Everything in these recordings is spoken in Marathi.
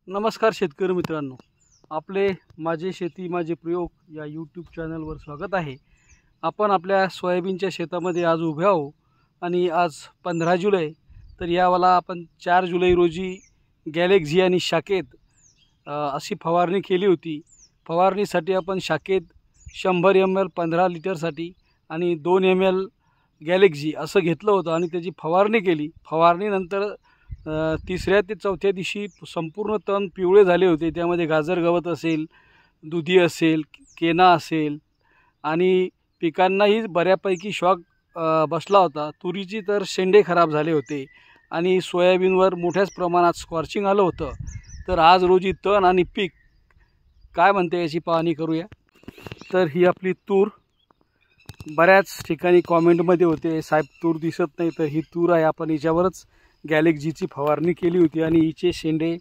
नमस्कार शेतकरी मित्रांनो, आपले माझे शेती माझे प्रयोग या यूट्यूब चॅनलवर स्वागत आहे। आपण आपल्या सोयाबीनच्या शेतामध्ये आज उभे आहोत आणि आज 15 जुलै, तर यावेळेला आपण 4 जुलै रोजी गॅलेक्झी आणि शाकेत अशी फवारणी केली होती। फवारणीसाठी आपण शाकेत 100 ml 15 लिटरसाठी आणि 2 ml गॅलेक्झी असं घेतलं होतं आणि त्याची फवारणी केली। फवारणीनंतर तिसऱ्या ते चौथ्या दिवशी संपूर्ण तण पिवळे झाले होते। त्यामध्ये गाजर गवत असेल, दुधी असेल, केना असेल आणि पिकांनाही बऱ्यापैकी शॉक बसला होता। तुरीची तर शेंडे खराब झाले होते आणि सोयाबीनवर मोठ्याच प्रमाणात स्कॉर्चिंग आलं होतं। तर आज रोजी तण आणि पीक काय म्हणते याची पाहणी करूया। तर ही आपली तूर, बऱ्याच ठिकाणी कॉमेंटमध्ये होते साहेब तूर दिसत नाही, तर ही तूर आहे। आपण हिच्यावरच गॅलेक्झीची फवारणी केली होती आणि हिचे शेंडे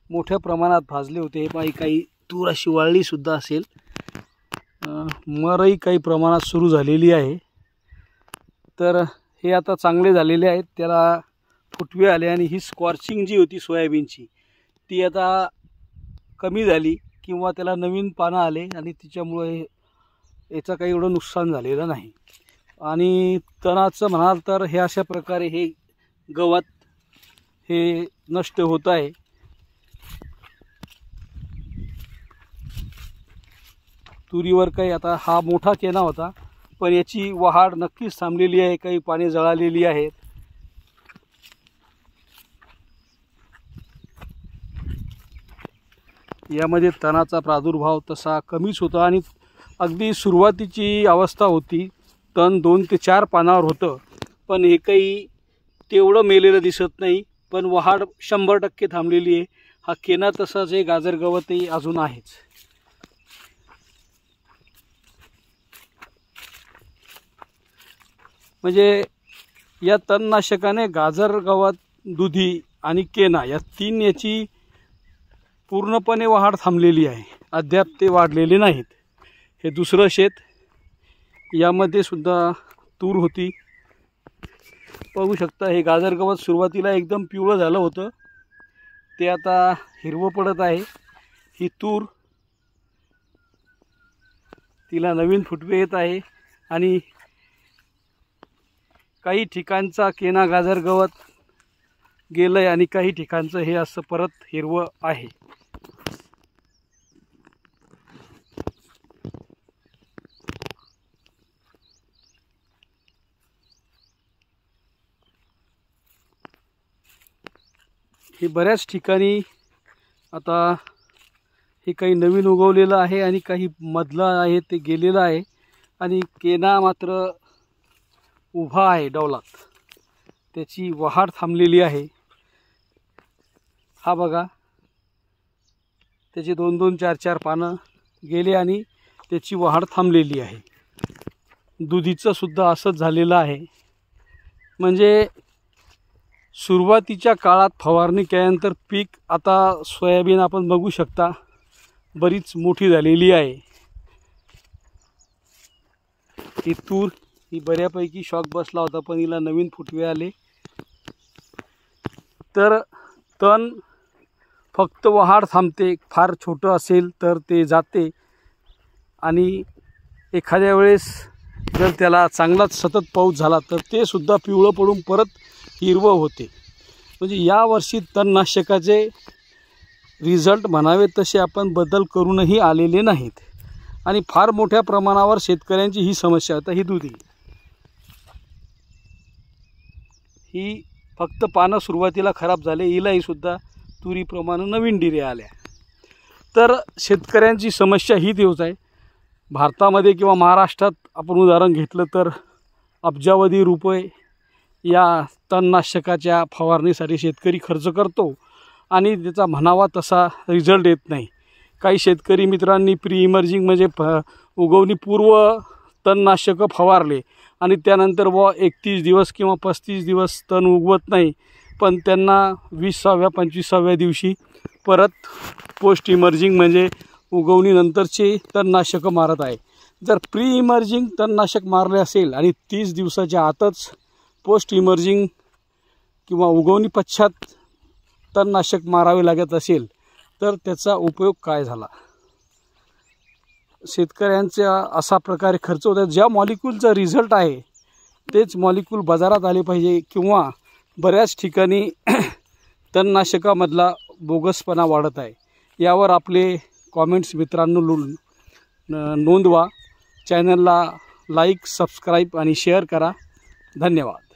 मोठ्या प्रमाणात भाजले होते। हे पाही काही तूर अशी वाळली सुद्धा असेल, मरही काही प्रमाणात सुरू झालेली आहे। तर हे आता चांगले झालेले आहेत, त्याला फुटवे आले आणि ही स्कॉर्चिंग जी होती सोयाबीनची ती आता कमी झाली किंवा त्याला नवीन पानं आले आणि तिच्यामुळे याचं काही एवढं नुकसान झालेलं नाही। आणि तणाचं म्हणाल तर हे अशा प्रकारे हे गवत हे नष्ट होत आहे। तुरीवर काही आता हा मोठा केना होता, पण याची वाढ नक्कीच थांबलेली आहे, काही पाने जळालेली आहेत। यामध्ये तणाचा प्रादुर्भाव तसा कमीच होता आणि अगदी सुरुवातीची अवस्था होती, तण 2 ते 4 पानावर होतं, पण हे काही तेवढं मेलेलं दिसत नाही, पण वाढ 100% थांबलेली आहे। हा केना तसाच आहे, गाजर गवतही अजून आहेच। म्हणजे या तणनाशकाने गाजर गवत, दुधी आणि केना या 3 याची पूर्णपणे वाढ थांबलेली आहे, अद्याप ते वाढलेले नाहीत। हे दुसरं शेत, यामध्ये सुद्धा तूर होती, बघू शकता। हे गाजर गवत सुरुवातीला एकदम पिवळं झालं होतं, ते आता हिरवं पडत आहे। ही तूर, तिला नवीन फुटवे येत आहे आणि काही ठिकाणचा केना गाजर गवत गेलंय आणि काही ठिकाणचं हे असं परत हिरवं आहे। हे बऱ्याच ठिकाणी आता हे काही नवीन उगवलेलं आहे आणि काही मधलं आहे ते गेलेलं आहे आणि केना मात्र उभा आहे डौलात, त्याची वाढ थांबलेली आहे। हा बघा, त्याचे 2-2, 4-4 पानं गेले आणि त्याची वाढ थांबलेली आहे। दुधीचं सुद्धा असंच झालेलं आहे। म्हणजे सुरुवातीच्या काळात फवारणी केल्यानंतर पीक आता सोयाबीन आपण बघू शकता बरीच मोठी झालेली आहे। ही तूर ही बऱ्यापैकी शॉक बसला होता, पण हिला नवीन फुटवे आले। तर तण फक्त वाढ थांबते, फार छोटं असेल तर ते जाते आणि एखाद्या वेळेस जर त्याला चांगलाच सतत पाऊस झाला तर ते सुद्धा पिवळं पडून परत हिरवं होते। म्हणजे यावर्षी तणनाशकाचे रिझल्ट म्हणावे तसे आपण बदल करूनही आलेले नाहीत आणि फार मोठ्या प्रमाणावर शेतकऱ्यांची ही समस्या। आता ही दुधी, ही फक्त पानं सुरुवातीला खराब झाले, हिलाही सुद्धा तुरीप्रमाणे नवीन डिरे आल्या। तर शेतकऱ्यांची समस्या ही दिवस आहे। भारतामध्ये किंवा महाराष्ट्रात आपण उदाहरण घेतलं तर अब्जावधी रुपये या तणनाशकाच्या फवारणीसाठी शेतकरी खर्च करतो आणि त्याचा म्हणावा तसा रिझल्ट येत नाही। काही शेतकरी मित्रांनी प्री इमर्जिंग म्हणजे उगवणीपूर्व तणनाशकं फवारले आणि त्यानंतर 31 दिवस किंवा 35 दिवस तण उगवत नाही, पण त्यांना 20व्या 25व्या दिवशी परत पोस्ट इमर्जिंग म्हणजे उगवणीनंतरचे तणनाशकं मारत आहे। जर प्री इमर्जिंग तणनाशक मारले असेल आणि 30 दिवसाच्या आतच पोस्ट इमर्जिंग किंवा उगवणी पश्चात तणनाशक मारावे लागत असेल तर त्याचा उपयोग काय झाला. शेतकऱ्यांचा असा प्रकारे खर्च होता. ज्या मॉलिक्यूलचा रिझल्ट आहे तेच मॉलिक्यूल बाजारात आले पाहिजे, किंवा बऱ्याच ठिकाणी तणनाशकामधला बोगसपणा वाढत आहे. यावर आपले कॉमेंट्स मित्रांनो नोंदवा. चॅनलला लाईक, सबस्क्राईब आणि शेअर करा. धन्यवाद.